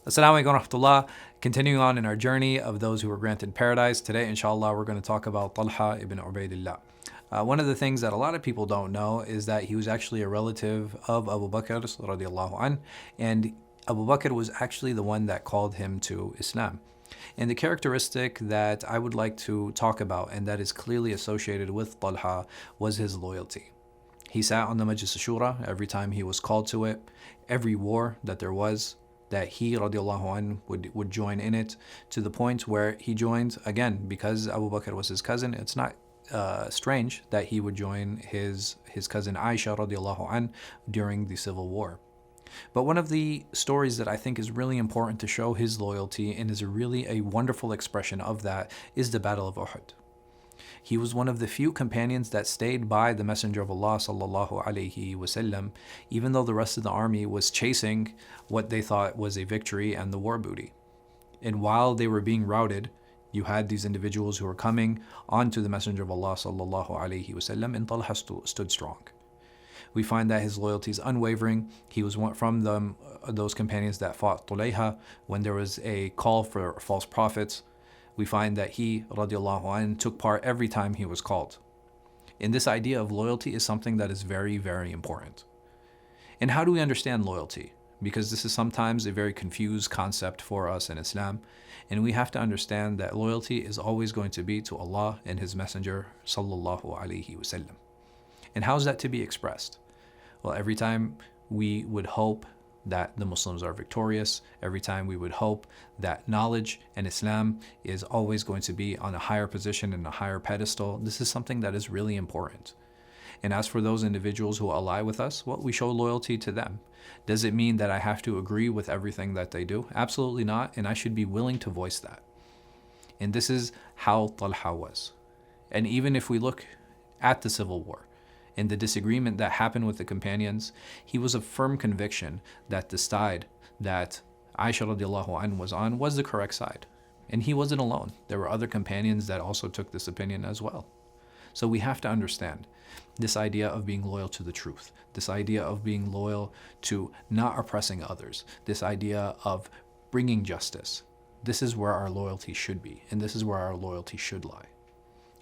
Assalamu alaikum wa rahmatullah. Continuing on in our journey of those who were granted paradise. Today, inshallah, we're going to talk about Talha ibn Ubaidullah. One of the things that a lot of people don't know is that he was actually a relative of Abu Bakr radiallahu anh, and Abu Bakr was actually the one that called him to Islam. And the characteristic that I would like to talk about and that is clearly associated with Talha was his loyalty. He sat on the Majlis Shura every time he was called to it. Every war that there was, that he radiallahu anh would join in it, to the point where he joined, again, because Abu Bakr was his cousin. It's not strange that he would join his cousin Aisha radiallahu anh during the civil war. But one of the stories that I think is really important to show his loyalty and is really a wonderful expression of that is the Battle of Uhud. He was one of the few companions that stayed by the Messenger of Allah sallallahu alaihi wasallam, even though the rest of the army was chasing what they thought was a victory and the war booty. And while they were being routed, you had these individuals who were coming onto the Messenger of Allah sallallahu alaihi wasallam, and Talha stood strong. We find that his loyalty is unwavering. He was one from those companions that fought Talha when there was a call for false prophets. We find that he, radiallahu anh, took part every time he was called. And this idea of loyalty is something that is very, very important. And how do we understand loyalty? Because this is sometimes a very confused concept for us in Islam. And we have to understand that loyalty is always going to be to Allah and His Messenger, sallallahu alaihi wasallam. And how is that to be expressed? Well, every time we would hope that the Muslims are victorious, every time we would hope that knowledge and Islam is always going to be on a higher position and a higher pedestal, this is something that is really important. And as for those individuals who ally with us, well, we show loyalty to them. Does it mean that I have to agree with everything that they do? Absolutely not, and I should be willing to voice that. And this is how Talha was. And even if we look at the civil war, in the disagreement that happened with the companions, he was of firm conviction that the side that Aisha radiallahu anh was on was the correct side. And he wasn't alone. There were other companions that also took this opinion as well. So we have to understand this idea of being loyal to the truth, this idea of being loyal to not oppressing others, this idea of bringing justice. This is where our loyalty should be, and this is where our loyalty should lie.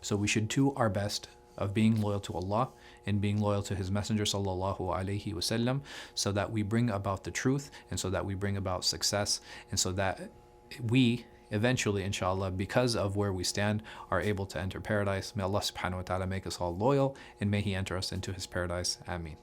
So we should do our best of being loyal to Allah and being loyal to His Messenger sallallahu alaihi wasallam, so that we bring about the truth and so that we bring about success, and so that we eventually, inshallah, because of where we stand, are able to enter paradise. May Allah subhanahu wa ta'ala make us all loyal, and may He enter us into His paradise. Ameen.